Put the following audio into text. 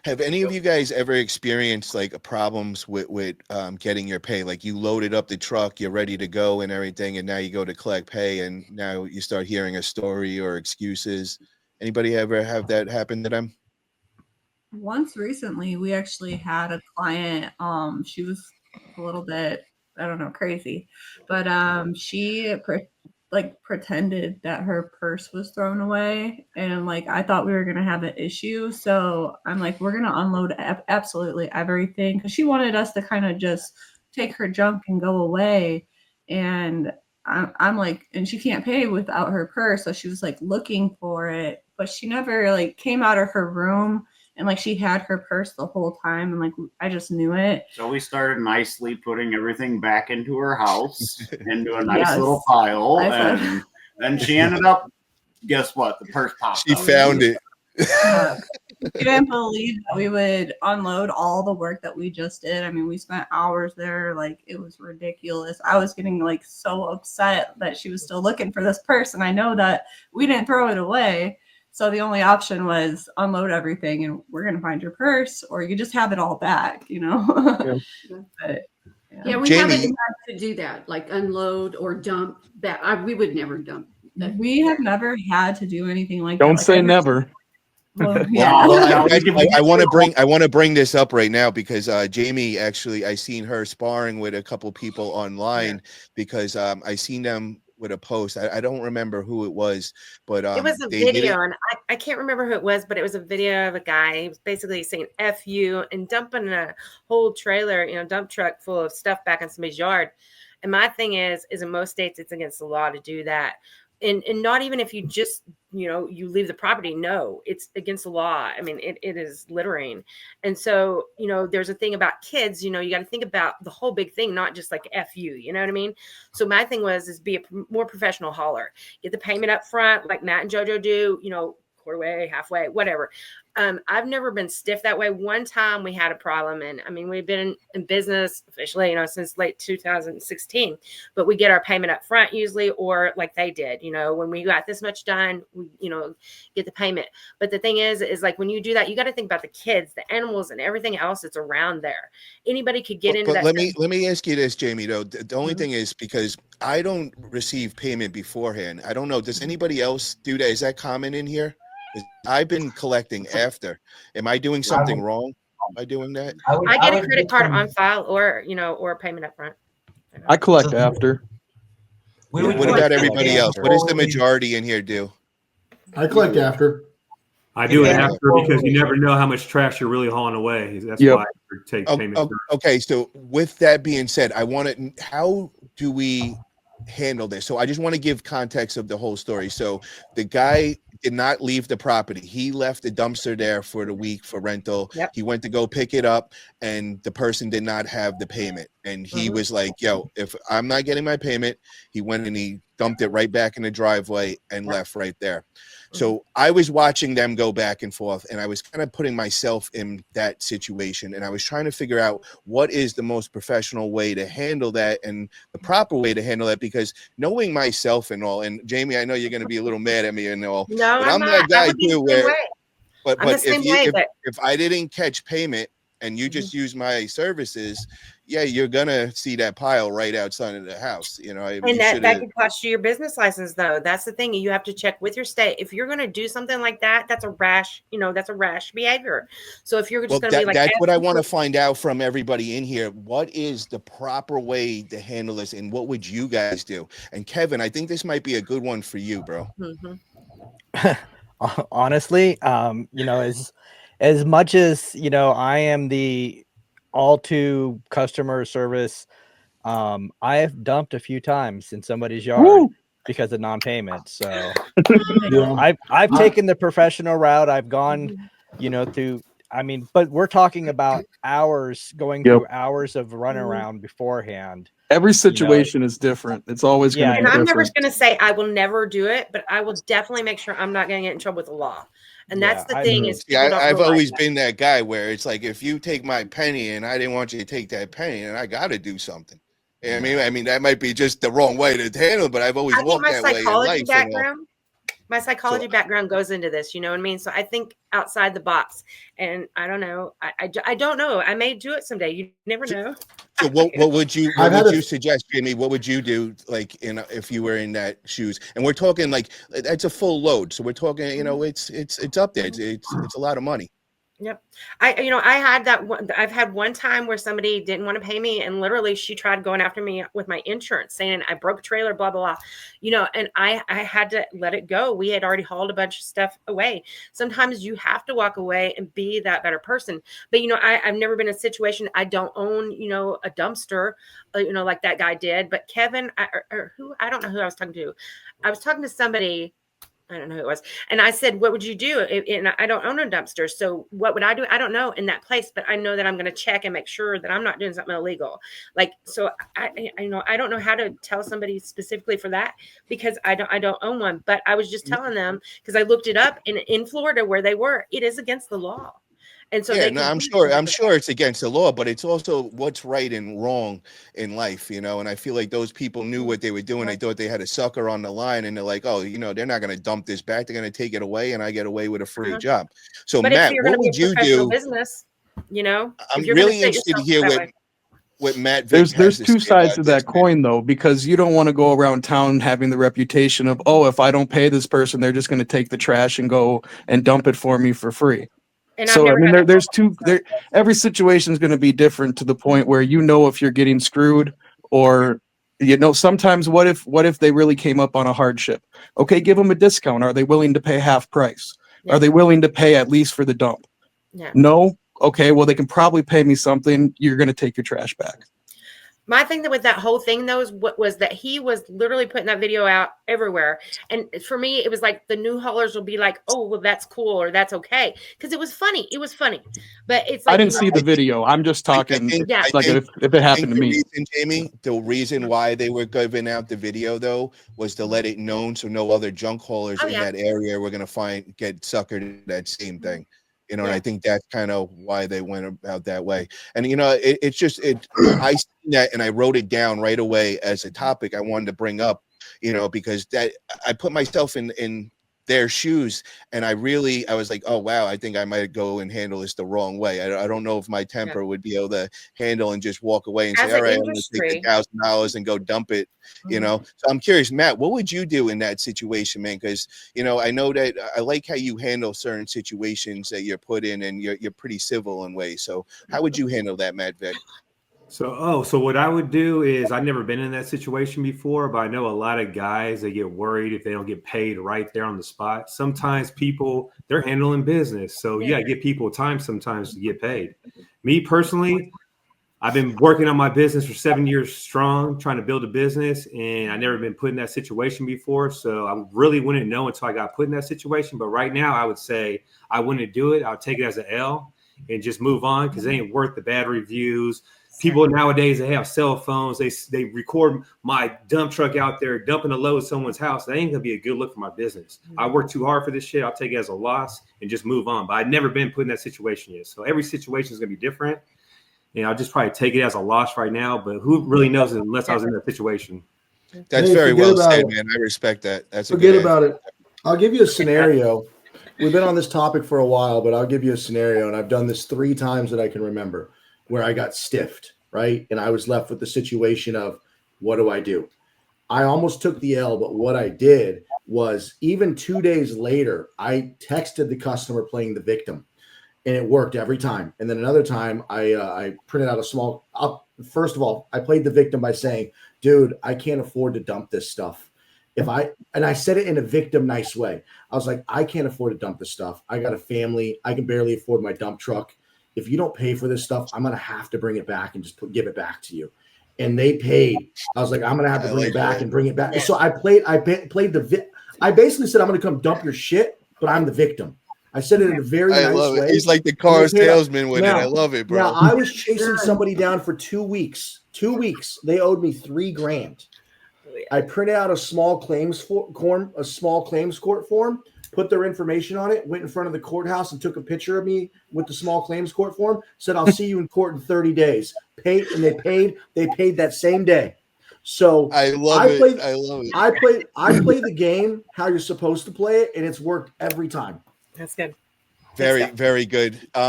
Have any of you guys ever experienced like problems with getting your pay? Like you loaded up the truck, you're ready to go and everything, and now you go to collect pay, and now you start hearing a story or excuses. Anybody ever have that happen to them? Once recently, we actually had a client. She was a little bit, I don't know, crazy, but like pretended that her purse was thrown away, and like I thought we were gonna have an issue. So I'm like, we're gonna unload absolutely everything because she wanted us to kind of just take her junk and go away, and. I'm like, and she can't pay without her purse, so she was like looking for it, but she never like came out of her room and like she had her purse the whole time and like I just knew it. So we started nicely putting everything back into her house into a nice Yes. little pile, I said- and then she ended up. Guess what? The purse popped. She out. found it. She didn't believe that we would unload all the work that we just did. I mean, we spent hours there. Like, it was ridiculous. I was getting like so upset that she was still looking for this purse, and I know that we didn't throw it away. So the only option was unload everything, and we're gonna find your purse, or you just have it all back, you know. But, Yeah, we Jamie, haven't had to do that, like unload or dump that. We would never dump that. we have never had to do anything like Don't that. say Like, never. well, yeah. Well, I want to bring this up right now because Jamie, actually, I seen her sparring with a couple people online because I seen them with a post. I don't remember who it was, but it was a video, and I can't remember who it was, but it was a video of a guy. He was basically saying "F you" and dumping a whole trailer, dump truck full of stuff back in somebody's yard. And my thing is in most states, it's against the law to do that. And not even if you just, you leave the property. No, it's against the law. I mean, it is littering. And so, there's a thing about kids, you got to think about the whole big thing, not just like F you, you know what I mean? So my thing is be a more professional hauler. Get the payment up front like Matt and JoJo do, quarter way, halfway, whatever. I've never been stiff that way. One time we had a problem, and I mean, we've been in business officially, since late 2016, but we get our payment up front usually, or like they did, when we got this much done, we, get the payment. But the thing is like when you do that, you got to think about the kids, the animals, and everything else that's around there. Anybody could get into that. Let me ask you this, Jamie, though. The only thing is because I don't receive payment beforehand. I don't know. Does anybody else do that? Is that common in here? I've been collecting after. Am I doing something wrong by doing that? I get a credit card on file or a payment up front. I collect after. What about everybody else? What does the majority in here do? I collect after. I do it after because you never know how much trash you're really hauling away. That's why I take payment. Okay, so with that being said, how do we handle this? So I just want to give context of the whole story. So the guy did not leave the property. He left the dumpster there for the week for rental. Yep. He went to go pick it up, and the person did not have the payment. And he was like, yo, if I'm not getting my payment, he went and he dumped it right back in the driveway and left right there. So I was watching them go back and forth, and I was kind of putting myself in that situation, and I was trying to figure out what is the most professional way to handle that and the proper way to handle that, because knowing myself and all, and Jamie, I know you're going to be a little mad at me and all, no, but I'm that guy too but if I didn't catch payment and you just use my services, you're gonna see that pile right outside of the house, and that could cost you your business license, though. That's the thing. You have to check with your state. If you're gonna do something like that, that's a rash, that's a rash behavior. So if you're just gonna be like, that's what I want to find out from everybody in here. What is the proper way to handle this, and what would you guys do? And Kevin, I think this might be a good one for you, bro. Honestly, as much as I am the all to customer service, I have dumped a few times in somebody's yard because of non-payment. So I've taken the professional route. I've gone, but we're talking about hours, going through hours of runaround beforehand. Every situation is different. It's always going to be different. And I'm never going to say I will never do it, but I will definitely make sure I'm not going to get in trouble with the law. And that's the thing is, I've always been that guy where it's like, if you take my penny and I didn't want you to take that penny, and I got to do something. I mean, that might be just the wrong way to handle it, but I've always walked that way in life. My psychology background goes into this, you know what I mean? So I think outside the box, and I don't know. I don't know. I may do it someday. You never know. So what would you suggest, Jamie? What would you do, like, if you were in that shoes? And we're talking like that's a full load. So we're talking, you know, it's up there. It's a lot of money. Yep. I had that one. I've had one time where somebody didn't want to pay me, and literally she tried going after me with my insurance, saying I broke a trailer, blah, blah, blah, you know, and I had to let it go. We had already hauled a bunch of stuff away. Sometimes you have to walk away and be that better person. But, you know, I've never been in a situation. I don't own, you know, a dumpster, you know, like that guy did. But Kevin, I don't know who I was talking to. I was talking to somebody. I don't know who it was. And I said, what would you do? And I don't own a dumpster. So what would I do? I don't know in that place, but I know that I'm going to check and make sure that I'm not doing something illegal. Like, so I don't know how to tell somebody specifically for that because I don't own one, but I was just telling them because I looked it up in Florida where they were, it is against the law. And so I'm sure it's against the law, but it's also what's right and wrong in life, you know. And I feel like those people knew what they were doing. They thought they had a sucker on the line, and they're like, oh, you know, they're not going to dump this back. They're going to take it away, and I get away with a free job. So, but Matt, if you're what would you do? Business, you know, I'm really interested to hear what Matt. There's two sides to that coin, though, because you don't want to go around town having the reputation of, oh, if I don't pay this person, they're just going to take the trash and go and dump it for me for free. And so I mean, there's two. Every situation is going to be different to the point where you know if you're getting screwed, or you know, sometimes what if they really came up on a hardship? Okay, give them a discount. Are they willing to pay half price? Yeah. Are they willing to pay at least for the dump? Yeah. No. Okay, well they can probably pay me something. You're going to take your trash back. My thing with that whole thing, though, was that he was literally putting that video out everywhere. And for me, it was like the new haulers will be like, oh, well, that's cool or that's okay. Because it was funny. It was funny. But it's like, I didn't see the video. I'm just talking if it happened to me. Jamie, the reason why they were giving out the video, though, was to let it known so no other junk haulers in that area were going to get suckered in that same thing. You know, and I think that's kind of why they went about that way. And, you know, I seen that and I wrote it down right away as a topic I wanted to bring up, you know, because that I put myself in their shoes and I was like, oh, wow, I think I might go and handle this the wrong way. I don't know if my temper would be able to handle and just walk away and say, all right, I'm going to take $1,000 and go dump it, you know? So I'm curious, Matt, what would you do in that situation, man? Because, you know, I know that I like how you handle certain situations that you're put in and you're pretty civil in ways. So how would you handle that, Matt Vic? So what I would do is I've never been in that situation before, but I know a lot of guys, they get worried if they don't get paid right there on the spot. Sometimes people, they're handling business. So you got to give people time sometimes to get paid. Me personally, I've been working on my business for 7 years strong, trying to build a business, and I've never been put in that situation before. So I really wouldn't know until I got put in that situation. But right now I would say I wouldn't do it. I would take it as an L and just move on because they ain't worth the bad reviews. People nowadays, they have cell phones. They record my dump truck out there dumping a load at someone's house. That ain't gonna be a good look for my business. I work too hard for this shit. I'll take it as a loss and just move on. But I've never been put in that situation yet. So every situation is gonna be different. And I'll just probably take it as a loss right now. But who really knows unless I was in that situation? That's very well said, man. I respect that. Forget about it. I'll give you a scenario. We've been on this topic for a while, but I'll give you a scenario. And I've done this 3 times that I can remember, where I got stiffed, right? And I was left with the situation of, what do I do? I almost took the L, but what I did was even 2 days later, I texted the customer playing the victim, and it worked every time. And then another time, I printed out a small, first of all, I played the victim by saying, dude, I can't afford to dump this stuff. And I said it in a victim nice way. I was like, I can't afford to dump this stuff. I got a family. I can barely afford my dump truck. If you don't pay for this stuff, I'm going to have to bring it back and just give it back to you. And they paid. I was like, I'm going to have to bring it back and bring it back. So I played I basically said, I'm going to come dump your shit, but I'm the victim. I said it in a very nice way. He's like the car salesman with it. I love it, bro. Now, I was chasing somebody down for 2 weeks. 2 weeks. They owed me $3,000. I printed out a small claims court form, put their information on it, went in front of the courthouse and took a picture of me with the small claims court form, said, I'll see you in court in 30 days. Paid, and they paid that same day. So I love it. play, I love it. I play the game how you're supposed to play it, and it's worked every time. That's good. Very, very good.